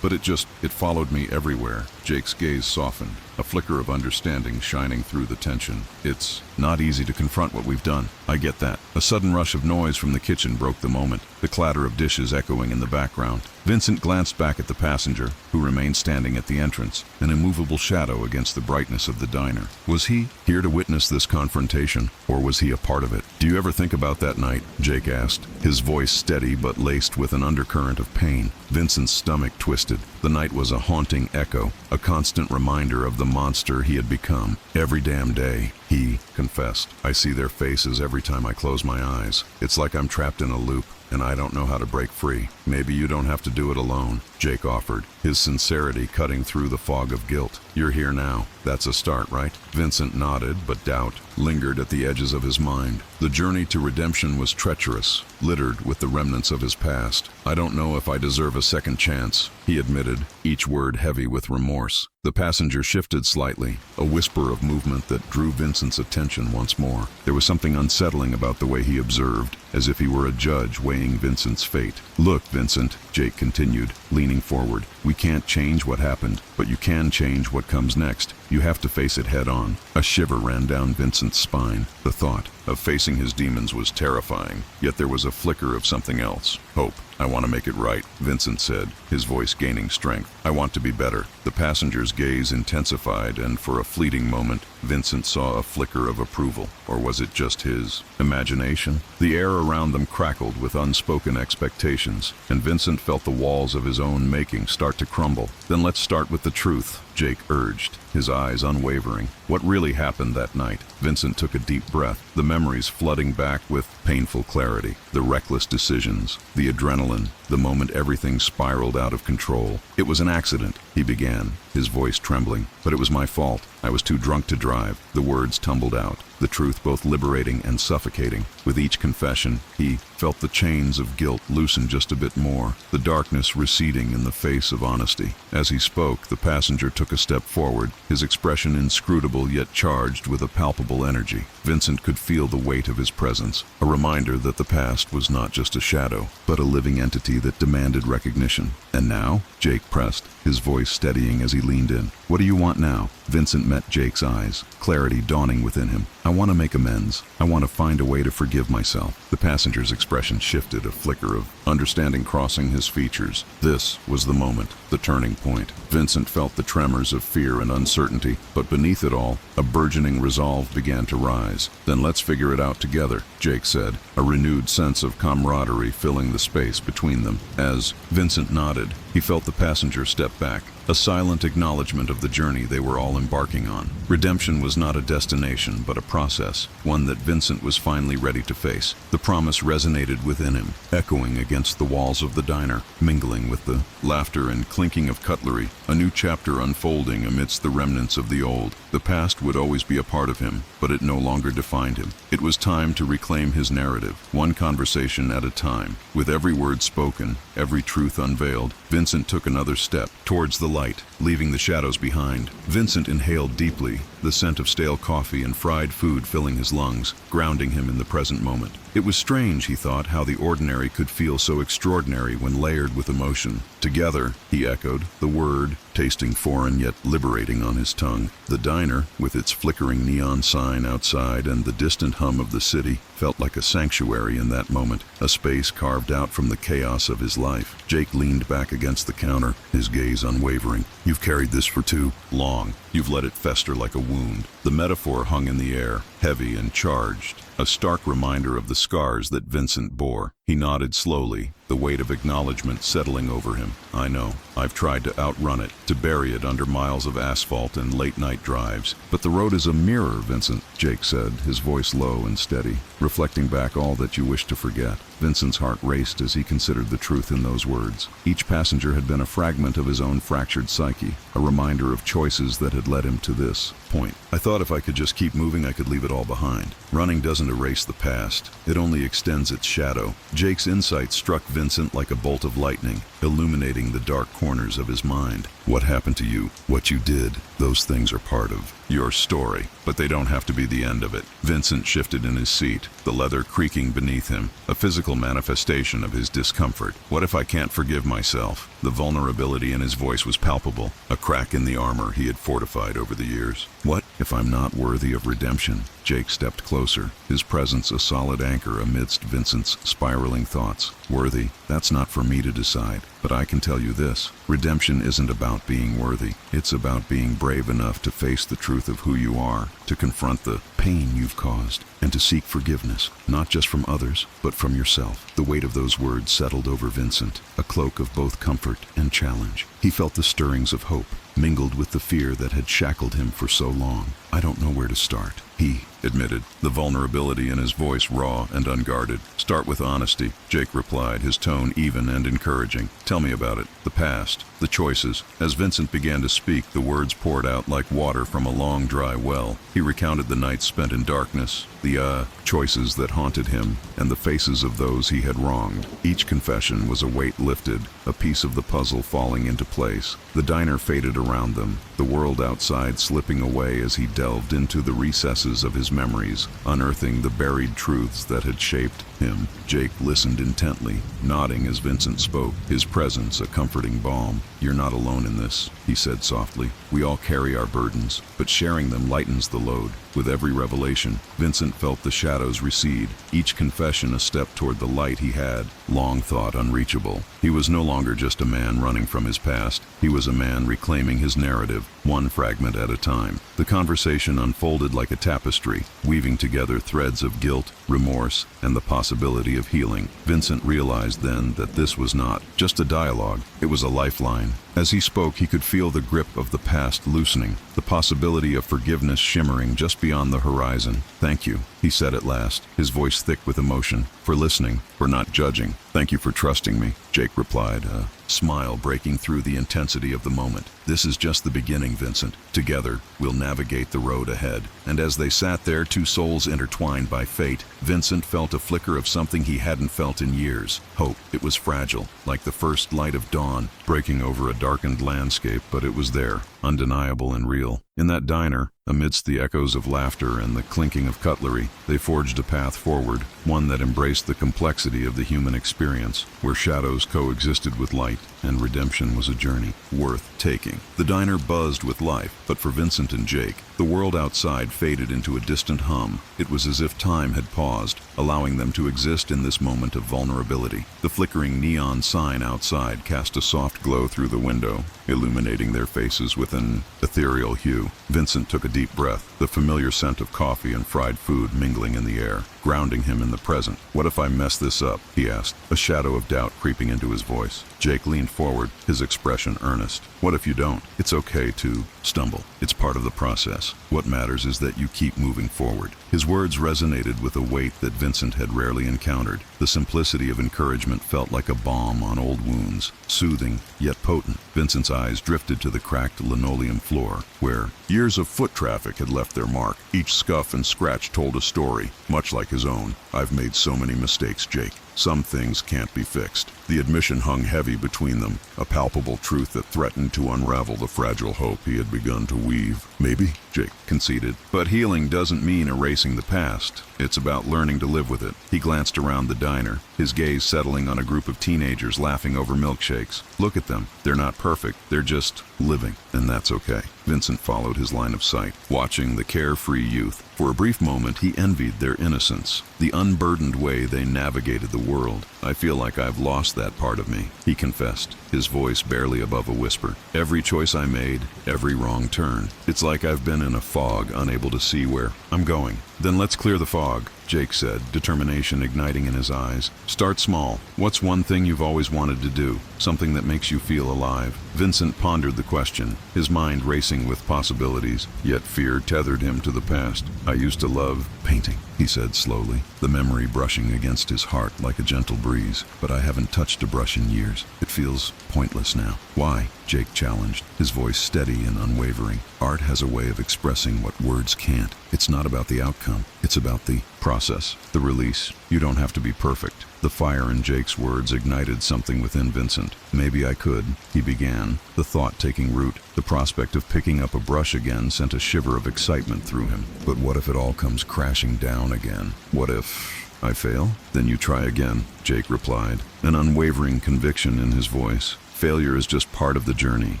but it followed me everywhere." Jake's gaze softened, a flicker of understanding shining through the tension. "It's not easy to confront what we've done. I get that." A sudden rush of noise from the kitchen broke the moment, the clatter of dishes echoing in the background. Vincent glanced back at the passenger, who remained standing at the entrance, an immovable shadow against the brightness of the diner. Was he here to witness this confrontation, or was he a part of it? "Do you ever think about that night?" Jake asked, his voice steady but laced with an undercurrent of pain. Vincent's stomach twisted. The night was a haunting echo, a constant reminder of the monster he had become. "Every damn day," he confessed. "I see their faces every time I close my eyes. It's like I'm trapped in a loop, and I don't know how to break free." "Maybe you don't have to do it alone," Jake offered, his sincerity cutting through the fog of guilt. "You're here now. That's a start, right?" Vincent nodded, but doubt lingered at the edges of his mind. The journey to redemption was treacherous, littered with the remnants of his past. "I don't know if I deserve a second chance," he admitted, each word heavy with remorse. The passenger shifted slightly, a whisper of movement that drew Vincent's attention once more. There was something unsettling about the way he observed, as if he were a judge weighing Vincent's fate. "Look, Vincent," Jake continued, leaning forward, "we can't change what happened, but you can change what comes next. You have to face it head on." A shiver ran down Vincent's spine. The thought of facing his demons was terrifying, yet there was a flicker of something else. "Hope. I want to make it right," Vincent said, his voice gaining strength. "I want to be better." The passenger's gaze intensified, and for a fleeting moment, Vincent saw a flicker of approval. Or was it just his imagination? The air around them crackled with unspoken expectations, and Vincent felt the walls of his own making start to crumble. "Then let's start with the truth," Jake urged, his eyes unwavering. "What really happened that night?" Vincent took a deep breath, the memories flooding back with painful clarity. The reckless decisions, the adrenaline, the moment everything spiraled out of control. "It was an accident," he began, his voice trembling. "But it was my fault. I was too drunk to drive." The words tumbled out, the truth both liberating and suffocating. With each confession, he felt the chains of guilt loosen just a bit more, the darkness receding in the face of honesty. As he spoke, the passenger took a step forward, his expression inscrutable yet charged with a palpable energy. Vincent could feel the weight of his presence, a reminder that the past was not just a shadow, but a living entity clarity that demanded recognition. "And now?" Jake pressed, his voice steadying as he leaned in. "What do you want now?" Vincent met Jake's eyes, clarity dawning within him. "I want to make amends. I want to find a way to forgive myself." The passenger's expression shifted, a flicker of understanding crossing his features. This was the moment, the turning point. Vincent felt the tremors of fear and uncertainty, but beneath it all, a burgeoning resolve began to rise. "Then let's figure it out together," Jake said, a renewed sense of camaraderie filling the space between them. As Vincent nodded, he felt the passenger step back, a silent acknowledgement of the journey they were all embarking on. Redemption was not a destination, but a process, one that Vincent was finally ready to face. The promise resonated within him, echoing against the walls of the diner, mingling with the laughter and clinking of cutlery, a new chapter unfolding amidst the remnants of the old. The past would always be a part of him, but it no longer defined him. It was time to reclaim his narrative, one conversation at a time. With every word spoken, every truth unveiled, Vincent took another step towards the light, leaving the shadows behind. Vincent inhaled deeply, the scent of stale coffee and fried food filling his lungs, grounding him in the present moment. It was strange, he thought, how the ordinary could feel so extraordinary when layered with emotion. "Together," he echoed, the word tasting foreign yet liberating on his tongue. The diner, with its flickering neon sign outside and the distant hum of the city, felt like a sanctuary in that moment, a space carved out from the chaos of his life. Jake leaned back against the counter, his gaze unwavering. "You've carried this for too long. You've let it fester like a wound." The metaphor hung in the air, heavy and charged, a stark reminder of the scars that Vincent bore. He nodded slowly, the weight of acknowledgement settling over him. "I know. I've tried to outrun it, to bury it under miles of asphalt and late-night drives. But the road is a mirror, Vincent," Jake said, his voice low and steady, reflecting back all that you wish to forget. Vincent's heart raced as he considered the truth in those words. Each passenger had been a fragment of his own fractured psyche, a reminder of choices that had led him to this point. "I thought if I could just keep moving, I could leave it all behind. Running doesn't erase the past. It only extends its shadow." Jake's insight struck Vincent like a bolt of lightning, illuminating the dark corners of his mind. "What happened to you, what you did, those things are part of your story, but they don't have to be the end of it." Vincent shifted in his seat, the leather creaking beneath him, a physical manifestation of his discomfort. "What if I can't forgive myself?" The vulnerability in his voice was palpable, a crack in the armor he had fortified over the years. "What if I'm not worthy of redemption?" Jake stepped closer, his presence a solid anchor amidst Vincent's spiraling thoughts. "Worthy? That's not for me to decide. But I can tell you this, redemption isn't about being worthy. It's about being brave enough to face the truth of who you are, to confront the pain you've caused, and to seek forgiveness, not just from others, but from yourself." The weight of those words settled over Vincent, a cloak of both comfort and challenge. He felt the stirrings of hope, mingled with the fear that had shackled him for so long. "I don't know where to start," he admitted, the vulnerability in his voice raw and unguarded. "Start with honesty," Jake replied, his tone even and encouraging. "Tell me about it, the past, the choices." As Vincent began to speak, the words poured out like water from a long, dry well. He recounted the nights spent in darkness, the choices that haunted him, and the faces of those he had wronged. Each confession was a weight lifted, a piece of the puzzle falling into place. The diner faded around them, the world outside slipping away as he delved into the recesses of his memories, unearthing the buried truths that had shaped him. Jake listened intently, nodding as Vincent spoke, his presence a comforting balm. "You're not alone in this," he said softly. "We all carry our burdens, but sharing them lightens the load." With every revelation, Vincent felt the shadows recede, each confession a step toward the light he had long thought unreachable. He was no longer just a man running from his past. He was a man reclaiming his narrative, one fragment at a time. The conversation unfolded like a tapestry, weaving together threads of guilt, remorse, and the possibility of healing. Vincent realized then that this was not just a dialogue, it was a lifeline. As he spoke, he could feel the grip of the past loosening, the possibility of forgiveness shimmering just beyond the horizon. "Thank you," he said at last, his voice thick with emotion, "for listening, for not judging. Thank you for trusting me," Jake replied, a smile breaking through the intensity of the moment. "This is just the beginning, Vincent. Together, we'll navigate the road ahead." And as they sat there, two souls intertwined by fate, Vincent felt a flicker of something he hadn't felt in years. Hope. It was fragile, like the first light of dawn, breaking over a darkened landscape, but it was there, undeniable and real. In that diner, Amidst the echoes of laughter and the clinking of cutlery, they forged a path forward, one that embraced the complexity of the human experience, where shadows coexisted with light, and redemption was a journey worth taking. The diner buzzed with life, but for Vincent and Jake, the world outside faded into a distant hum. It was as if time had paused, allowing them to exist in this moment of vulnerability. The flickering neon sign outside cast a soft glow through the window, illuminating their faces with an ethereal hue. Vincent took a deep breath, the familiar scent of coffee and fried food mingling in the air, grounding him in the present. "What if I mess this up?" he asked, a shadow of doubt creeping into his voice. Jake leaned forward, his expression earnest. "What if you don't? It's okay to stumble. It's part of the process. What matters is that you keep moving forward." His words resonated with a weight that Vincent had rarely encountered. The simplicity of encouragement felt like a balm on old wounds, soothing yet potent. Vincent's eyes drifted to the cracked linoleum floor, where years of foot traffic had left their mark. Each scuff and scratch told a story, much like his own. "I've made so many mistakes, Jake. Some things can't be fixed." The admission hung heavy between them, a palpable truth that threatened to unravel the fragile hope he had begun to weave. "Maybe," Jake conceded. "But healing doesn't mean erasing the past. It's about learning to live with it." He glanced around the diner, his gaze settling on a group of teenagers laughing over milkshakes. "Look at them. They're not perfect. They're just living, and that's okay." Vincent followed his line of sight, watching the carefree youth. For a brief moment, he envied their innocence, the unburdened way they navigated the world. "I feel like I've lost that part of me," he confessed, his voice barely above a whisper. "Every choice I made, every wrong turn. It's like I've been in a fog, unable to see where I'm going." "Then let's clear the fog," Jake said, determination igniting in his eyes. "Start small. What's one thing you've always wanted to do? Something that makes you feel alive?" Vincent pondered the question, his mind racing with possibilities, yet fear tethered him to the past. "I used to love painting," he said slowly, the memory brushing against his heart like a gentle breeze. "But I haven't touched a brush in years. It feels pointless now." "Why?" Jake challenged, his voice steady and unwavering. "Art has a way of expressing what words can't. It's not about the outcome. It's about the process, the release. You don't have to be perfect." The fire in Jake's words ignited something within Vincent. "Maybe I could," he began, the thought taking root. The prospect of picking up a brush again sent a shiver of excitement through him. "But what if it all comes crashing down again? What if I fail?" "Then you try again," Jake replied, an unwavering conviction in his voice. "Failure is just part of the journey.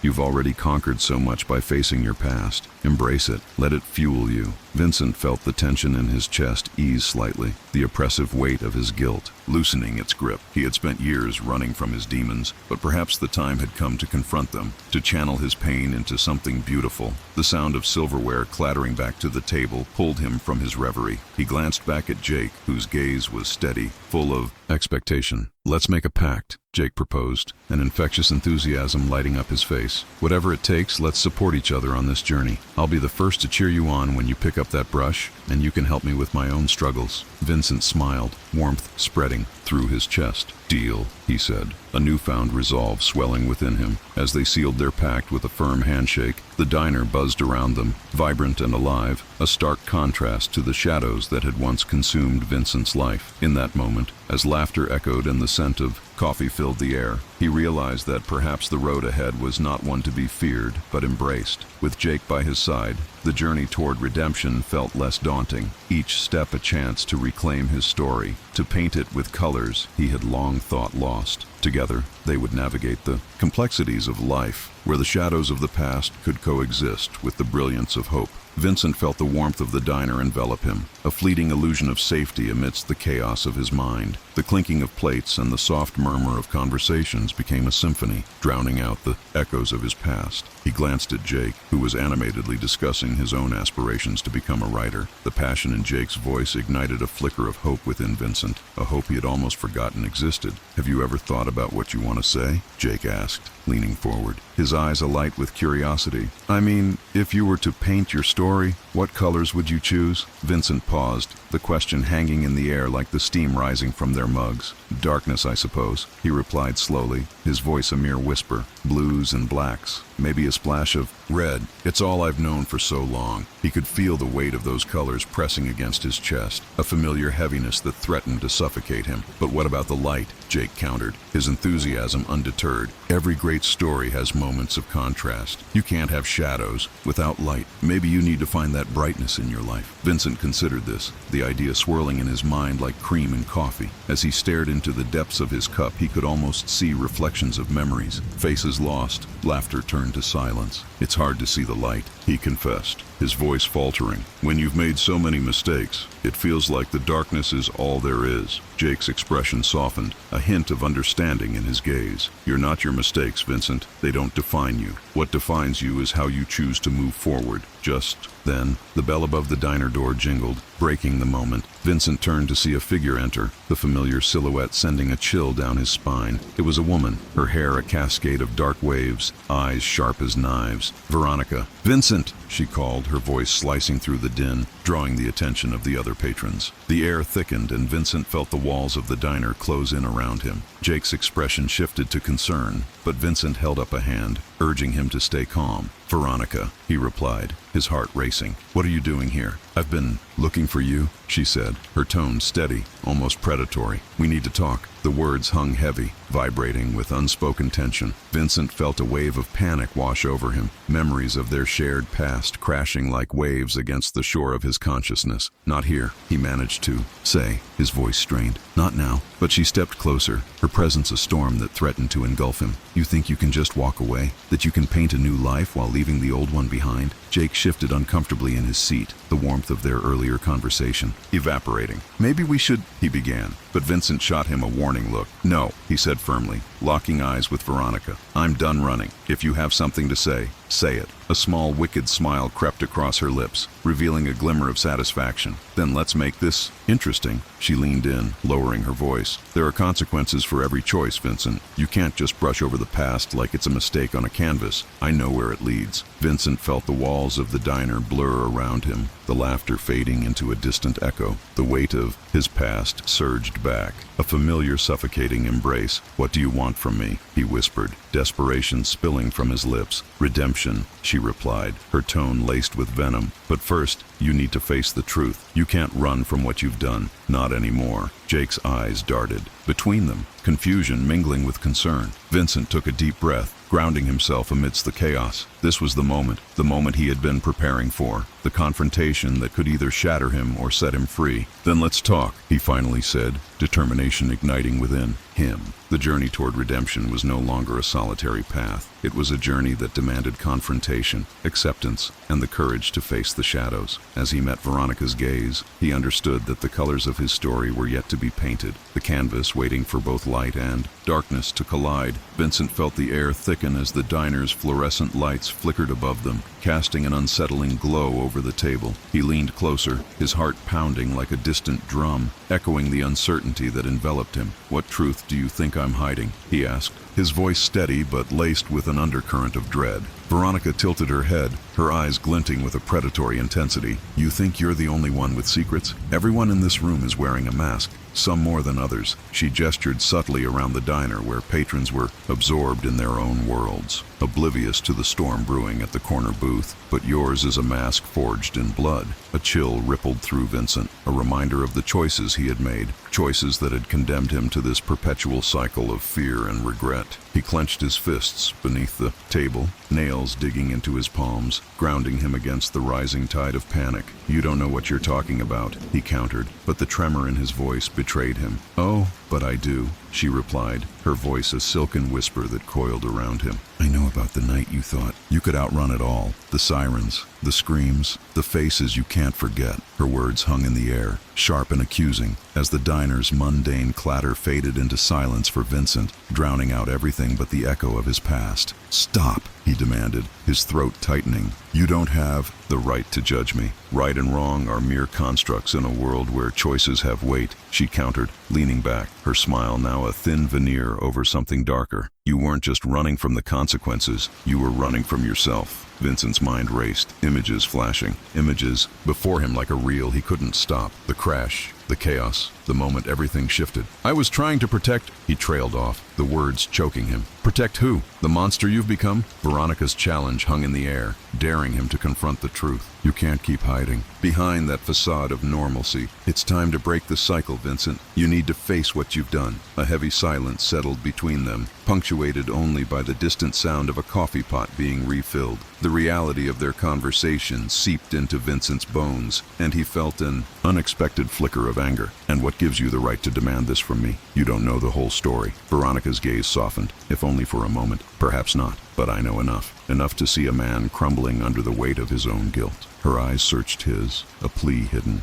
You've already conquered so much by facing your past. Embrace it. Let it fuel you." Vincent felt the tension in his chest ease slightly, the oppressive weight of his guilt loosening its grip. He had spent years running from his demons, but perhaps the time had come to confront them, to channel his pain into something beautiful. The sound of silverware clattering back to the table pulled him from his reverie. He glanced back at Jake, whose gaze was steady, full of expectation. "Let's make a pact," Jake proposed, an infectious enthusiasm lighting up his face. "Whatever it takes, let's support each other on this journey. I'll be the first to cheer you on when you pick up that brush, and you can help me with my own struggles." Vincent smiled, warmth spreading through his chest. "Deal," he said, a newfound resolve swelling within him. As they sealed their pact with a firm handshake, the diner buzzed around them, vibrant and alive, a stark contrast to the shadows that had once consumed Vincent's life. In that moment, as laughter echoed and the scent of coffee filled the air, he realized that perhaps the road ahead was not one to be feared, but embraced. With Jake by his side, the journey toward redemption felt less daunting, each step a chance to reclaim his story, to paint it with colors he had long thought lost. Together, they would navigate the complexities of life, where the shadows of the past could coexist with the brilliance of hope. Vincent felt the warmth of the diner envelop him, a fleeting illusion of safety amidst the chaos of his mind. The clinking of plates and the soft murmur of conversations became a symphony, drowning out the echoes of his past. He glanced at Jake, who was animatedly discussing his own aspirations to become a writer. The passion in Jake's voice ignited a flicker of hope within Vincent, a hope he had almost forgotten existed. "Have you ever thought about what you want to say?" Jake asked, leaning forward, his eyes alight with curiosity. "I mean, if you were to paint your story, what colors would you choose?" Vincent paused, the question hanging in the air like the steam rising from their mugs. "Darkness, I suppose," he replied slowly, his voice a mere whisper. "Blues and blacks. maybe a splash of red. It's all I've known for so long. He could feel the weight of those colors pressing against his chest, a familiar heaviness that threatened to suffocate him. But what about the light? Jake countered, his enthusiasm undeterred. Every great story has moments of contrast. You can't have shadows without light. Maybe you need to find that brightness in your life. Vincent considered this, the idea swirling in his mind like cream in coffee. As he stared into the depths of his cup, he could almost see reflections of memories. Faces lost, laughter turned to silence. It's hard to see the light, he confessed, his voice faltering. When you've made so many mistakes, it feels like the darkness is all there is. Jake's expression softened, a hint of understanding in his gaze. You're not your mistakes, Vincent. They don't define you. What defines you is how you choose to move forward. Just then, the bell above the diner door jingled, breaking the moment. Vincent turned to see a figure enter, the familiar silhouette sending a chill down his spine. It was a woman, her hair a cascade of dark waves, eyes sharp as knives. Veronica. "Vincent!" she called, her voice slicing through the din, drawing the attention of the other patrons. The air thickened and Vincent felt the walls of the diner close in around him. Jake's expression shifted to concern, but Vincent held up a hand, urging him to stay calm. "Veronica," he replied, his heart racing. "What are you doing here?" "I've been looking for you," she said, her tone steady, almost predatory. "We need to talk." The words hung heavy, vibrating with unspoken tension. Vincent felt a wave of panic wash over him, memories of their shared past crashing like waves against the shore of his consciousness. "Not here," he managed to say, his voice strained. "Not now." But she stepped closer, her presence a storm that threatened to engulf him. "You think you can just walk away? That you can paint a new life while leaving the old one behind?" Jake shifted uncomfortably in his seat, the warmth of their earlier conversation evaporating. "Maybe we should," he began, but Vincent shot him a warning look. "No," he said firmly, locking eyes with Veronica. "I'm done running. If you have something to say, say it." A small, wicked smile crept across her lips, revealing a glimmer of satisfaction. "Then let's make this interesting." She leaned in, lowering her voice. "There are consequences for every choice, Vincent. You can't just brush over the past like it's a mistake on a canvas. I know where it leads." Vincent felt the walls of the diner blur around him, the laughter fading into a distant echo. The weight of his past surged back, a familiar suffocating embrace. "What do you want from me?" he whispered, desperation spilling from his lips. "Redemption," she replied, her tone laced with venom. "But first, you need to face the truth. You can't run from what you've done. Not anymore." Jake's eyes darted. Between them, confusion mingling with concern. Vincent took a deep breath, grounding himself amidst the chaos. This was the moment he had been preparing for, the confrontation that could either shatter him or set him free. "Then let's talk," he finally said, determination igniting within him. The journey toward redemption was no longer a solitary path. It was a journey that demanded confrontation, acceptance, and the courage to face the shadows. As he met Veronica's gaze, he understood that the colors of his story were yet to be painted, the canvas waiting for both light and darkness to collide. Vincent felt the air thicken as the diner's fluorescent lights flickered above them, casting an unsettling glow over the table. He leaned closer, his heart pounding like a distant drum, echoing the uncertainty that enveloped him. "What truth do you think I'm hiding?" he asked, his voice steady but laced with an undercurrent of dread. Veronica tilted her head, her eyes glinting with a predatory intensity. "You think you're the only one with secrets? Everyone in this room is wearing a mask, some more than others." She gestured subtly around the diner where patrons were absorbed in their own worlds, oblivious to the storm brewing at the corner booth. "But yours is a mask forged in blood." A chill rippled through Vincent, a reminder of the choices he had made, choices that had condemned him to this perpetual cycle of fear and regret. He clenched his fists beneath the table, nails digging into his palms, grounding him against the rising tide of panic. "You don't know what you're talking about," he countered, but the tremor in his voice betrayed him. "Oh, but I do," she replied, her voice a silken whisper that coiled around him. "I know about the night you thought you could outrun it all. The sirens, the screams, the faces you can't forget." Her words hung in the air, sharp and accusing, as the diner's mundane clatter faded into silence for Vincent, drowning out everything but the echo of his past. "Stop," he demanded, his throat tightening. "You don't have the right to judge me. Right and wrong are mere constructs in a world where choices have weight," she countered, leaning back, her smile now a thin veneer over something darker. "You weren't just running from the consequences, you were running from yourself." Vincent's mind raced, images flashing, images before him like a reel he couldn't stop. The crash, the chaos, the moment everything shifted. I was trying to protect, he trailed off, the words choking him. Protect who? The monster you've become? Veronica's challenge hung in the air, daring him to confront the truth. You can't keep hiding behind that facade of normalcy. It's time to break the cycle, Vincent. You need to face what you've done. A heavy silence settled between them, punctuated only by the distant sound of a coffee pot being refilled. The reality of their conversation seeped into Vincent's bones, and he felt an unexpected flicker of anger. And what gives you the right to demand this from me? You don't know the whole story. Veronica's gaze softened, if only for a moment. Perhaps not, but I know enough. Enough to see a man crumbling under the weight of his own guilt. Her eyes searched his, a plea hidden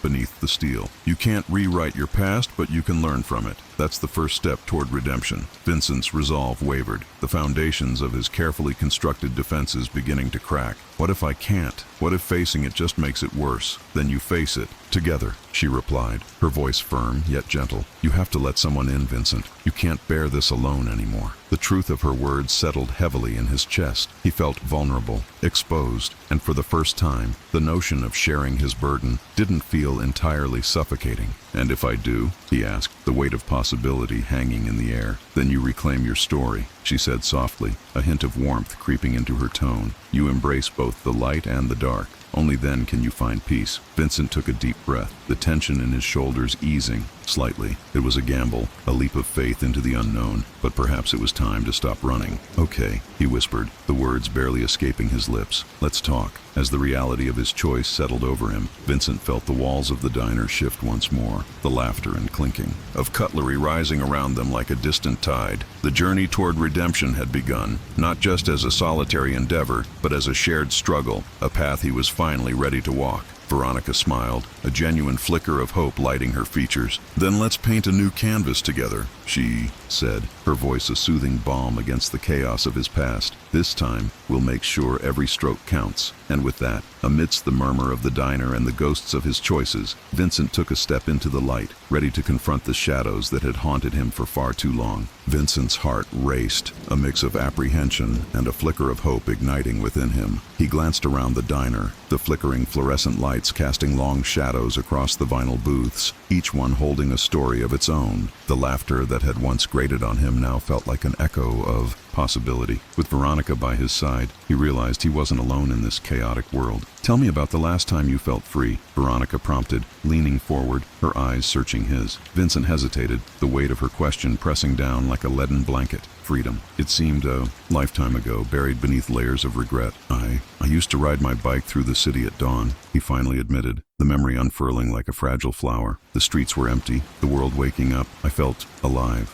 beneath the steel. You can't rewrite your past, but you can learn from it. That's the first step toward redemption. Vincent's resolve wavered, the foundations of his carefully constructed defenses beginning to crack. What if I can't? What if facing it just makes it worse? Then you face it. Together, she replied, her voice firm yet gentle. You have to let someone in, Vincent. You can't bear this alone anymore. The truth of her words settled heavily in his chest. He felt vulnerable, exposed, and for the first time, the notion of sharing his burden didn't feel entirely suffocating. And if I do? He asked, the weight of possibility hanging in the air. Then you reclaim your story, she said softly, a hint of warmth creeping into her tone. You embrace both the light and the dark. Only then can you find peace. Vincent took a deep breath, the tension in his shoulders easing slightly. It was a gamble, a leap of faith into the unknown, but perhaps it was time to stop running. Okay, he whispered, the words barely escaping his lips. Let's talk. As the reality of his choice settled over him, Vincent felt the walls of the diner shift once more, the laughter and clinking of cutlery rising around them like a distant tide. The journey toward redemption had begun, not just as a solitary endeavor, but as a shared struggle, a path he was finally ready to walk. Veronica smiled, a genuine flicker of hope lighting her features. Then let's paint a new canvas together, she said, her voice a soothing balm against the chaos of his past. This time, we'll make sure every stroke counts. And with that, amidst the murmur of the diner and the ghosts of his choices, Vincent took a step into the light, ready to confront the shadows that had haunted him for far too long. Vincent's heart raced, a mix of apprehension and a flicker of hope igniting within him. He glanced around the diner, the flickering fluorescent lights casting long shadows across the vinyl booths, each one holding a story of its own. The laughter that had once grated on him now felt like an echo of possibility. With Veronica by his side, he realized he wasn't alone in this chaotic world. Tell me about the last time you felt free, Veronica prompted, leaning forward, her eyes searching his. Vincent hesitated, the weight of her question pressing down like a leaden blanket. Freedom. It seemed a lifetime ago, buried beneath layers of regret. I used to ride my bike through the city at dawn, he finally admitted, the memory unfurling like a fragile flower. The streets were empty, the world waking up. I felt alive,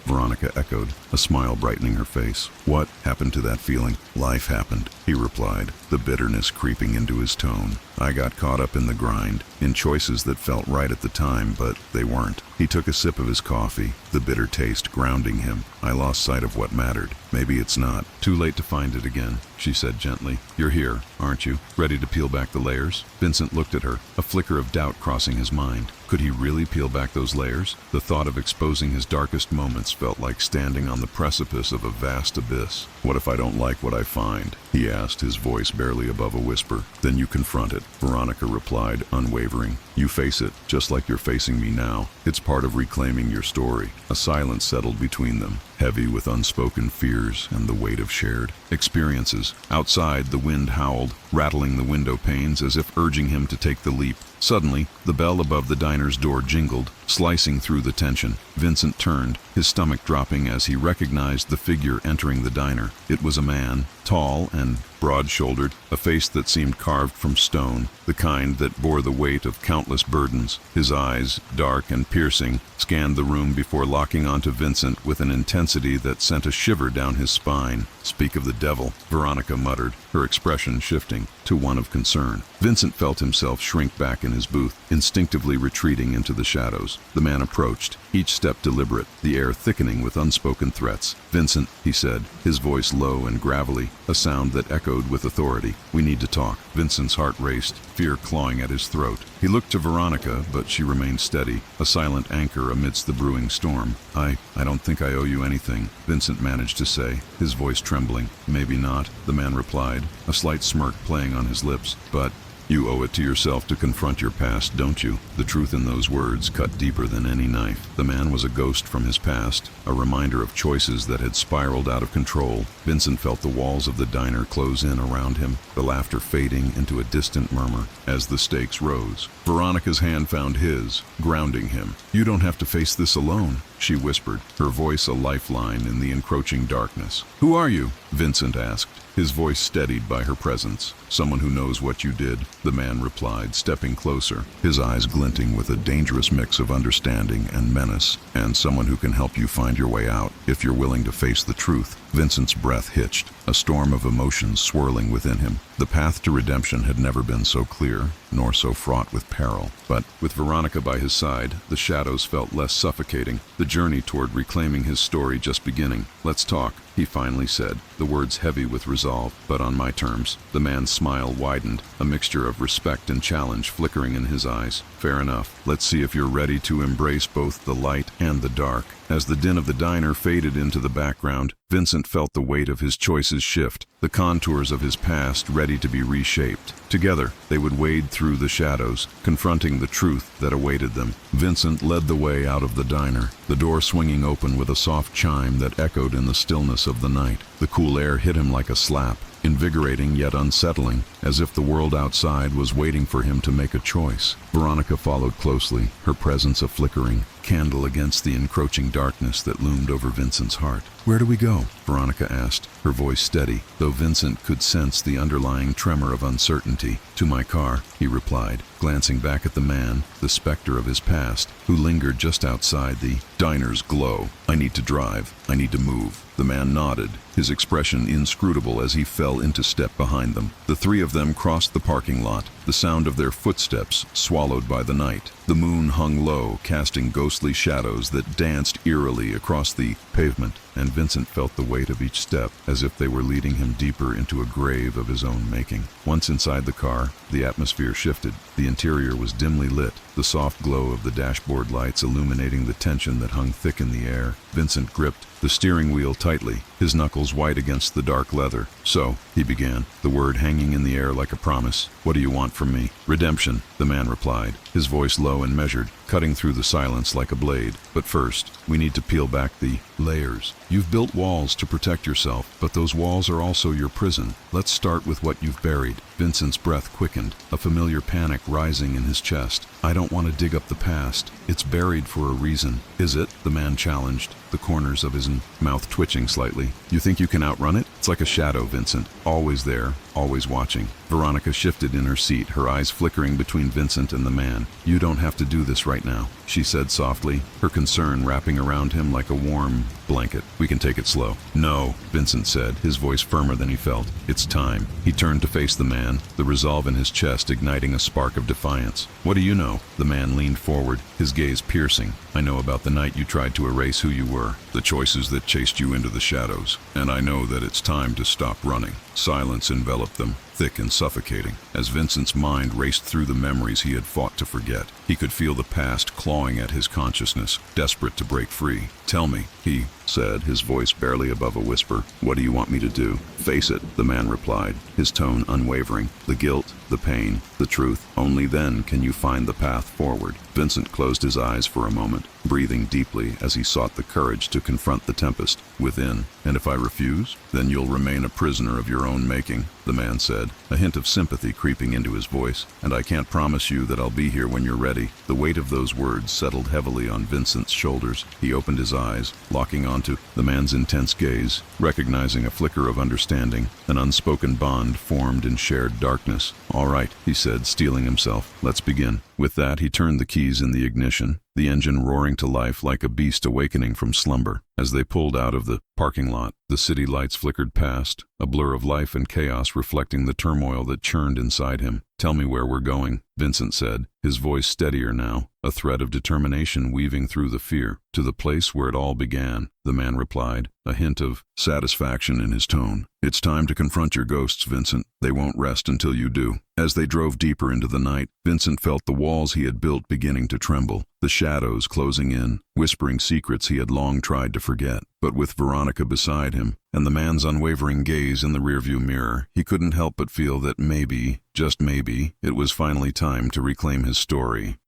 Veronica echoed, a smile brightening her face. What happened to that feeling? Life happened, he replied, the bitterness creeping into his tone. I got caught up in the grind, in choices that felt right at the time, but they weren't. He took a sip of his coffee, the bitter taste grounding him. I lost sight of what mattered. Maybe it's not too late to find it again, she said gently. You're here, aren't you? Ready to peel back the layers? Vincent looked at her, a flicker of doubt crossing his mind. Could he really peel back those layers? The thought of exposing his darkest moments felt like standing on the precipice of a vast abyss. What if I don't like what I find? He asked, his voice barely above a whisper. Then you confront it, Veronica replied, unwavering. You face it, just like you're facing me now. It's part of reclaiming your story. A silence settled between them, heavy with unspoken fears and the weight of shared experiences. Outside, the wind howled, rattling the window panes as if urging him to take the leap. Suddenly, the bell above the diner's door jingled, slicing through the tension. Vincent turned, his stomach dropping as he recognized the figure entering the diner. It was a man, tall and broad-shouldered, a face that seemed carved from stone, the kind that bore the weight of countless burdens. His eyes, dark and piercing, scanned the room before locking onto Vincent with an intensity that sent a shiver down his spine. Speak of the devil, Veronica muttered, her expression shifting to one of concern. Vincent felt himself shrink back in his booth, instinctively retreating into the shadows. The man approached, each step deliberate, the air thickening with unspoken threats. Vincent, he said, his voice low and gravelly, a sound that echoed with authority. We need to talk. Vincent's heart raced, fear clawing at his throat. He looked to Veronica, but she remained steady, a silent anchor amidst the brewing storm. I don't think I owe you anything, Vincent managed to say, his voice trembling. Maybe not, the man replied, a slight smirk playing on his lips, but You owe it to yourself to confront your past, don't you? The truth in those words cut deeper than any knife. The man was a ghost from his past, a reminder of choices that had spiraled out of control. Vincent felt the walls of the diner close in around him, the laughter fading into a distant murmur as the stakes rose. Veronica's hand found his, grounding him. "You don't have to face this alone," she whispered, her voice a lifeline in the encroaching darkness. "Who are you?" Vincent asked, his voice steadied by her presence. "Someone who knows what you did," the man replied, stepping closer, his eyes glinting with a dangerous mix of understanding and menace. "And someone who can help you find your way out, if you're willing to face the truth." Vincent's breath hitched, a storm of emotions swirling within him. The path to redemption had never been so clear, nor so fraught with peril. But with Veronica by his side, the shadows felt less suffocating, the journey toward reclaiming his story just beginning. "Let's talk," he finally said, the words heavy with resolve, "but on my terms." The man's smile widened, a mixture of respect and challenge flickering in his eyes. "Fair enough. Let's see if you're ready to embrace both the light and the dark." As the din of the diner faded into the background, Vincent felt the weight of his choices shift, the contours of his past ready to be reshaped. Together, they would wade through the shadows, confronting the truth that awaited them. Vincent led the way out of the diner, the door swinging open with a soft chime that echoed in the stillness of the night. The cool air hit him like a slap, invigorating yet unsettling, as if the world outside was waiting for him to make a choice. Veronica followed closely, her presence a flickering candle against the encroaching darkness that loomed over Vincent's heart. "Where do we go?" Veronica asked, her voice steady, though Vincent could sense the underlying tremor of uncertainty. "To my car," he replied, glancing back at the man, the specter of his past, who lingered just outside the diner's glow. "I need to drive. I need to move." The man nodded, his expression inscrutable as he fell into step behind them. The three of them crossed the parking lot, the sound of their footsteps swallowed by the night. The moon hung low, casting ghostly shadows that danced eerily across the pavement, and Vincent felt the weight of each step, as if they were leading him deeper into a grave of his own making. Once inside the car, the atmosphere shifted. The interior was dimly lit, the soft glow of the dashboard lights illuminating the tension that hung thick in the air. Vincent gripped the steering wheel tightly, his knuckles white against the dark leather. "So," he began, the word hanging in the air like a promise, "what do you want from me?" "Redemption," the man replied, his voice low and measured, cutting through the silence like a blade. "But first, we need to peel back the layers. You've built walls to protect yourself, but those walls are also your prison. Let's start with what you've buried." Vincent's breath quickened, a familiar panic rising in his chest. "I don't want to dig up the past. It's buried for a reason." "Is it?" the man challenged, the corners of his mouth twitching slightly. "You think you can outrun it?" "It's like a shadow, Vincent. Always there, always watching." Veronica shifted in her seat, her eyes flickering between Vincent and the man. "You don't have to do this right now," she said softly, her concern wrapping around him like a warm blanket. "We can take it slow." "No," Vincent said, his voice firmer than he felt. "It's time." He turned to face the man, the resolve in his chest igniting a spark of defiance. "What do you know?" The man leaned forward, his gaze piercing. "I know about the night you tried to erase who you were, the choices that chased you into the shadows, and I know that it's time to stop running." Silence enveloped them, thick and suffocating. As Vincent's mind raced through the memories he had fought to forget, he could feel the past clawing at his consciousness, desperate to break free. "Tell me," he said, his voice barely above a whisper. "What do you want me to do?" "Face it," the man replied, his tone unwavering. "The guilt, the pain, the truth. Only then can you find the path forward." Vincent closed his eyes for a moment, breathing deeply as he sought the courage to confront the tempest within. "And if I refuse, then you'll remain a prisoner of your own making," the man said, a hint of sympathy creeping into his voice. "And I can't promise you that I'll be here when you're ready." The weight of those words settled heavily on Vincent's shoulders. He opened his eyes, locking onto the man's intense gaze, recognizing a flicker of understanding, an unspoken bond formed in shared darkness. "All right," he said, steeling himself. "Let's begin." With that, he turned the keys in the ignition, the engine roaring to life like a beast awakening from slumber. As they pulled out of the parking lot, the city lights flickered past, a blur of life and chaos reflecting the turmoil that churned inside him. "Tell me where we're going," Vincent said, his voice steadier now, a thread of determination weaving through the fear. "To the place where it all began," the man replied, a hint of satisfaction in his tone. "It's time to confront your ghosts, Vincent. They won't rest until you do." As they drove deeper into the night, Vincent felt the walls he had built beginning to tremble, the shadows closing in, whispering secrets he had long tried to forget. But with Veronica beside him, and the man's unwavering gaze in the rearview mirror, he couldn't help but feel that maybe, just maybe, it was finally time to reclaim his story.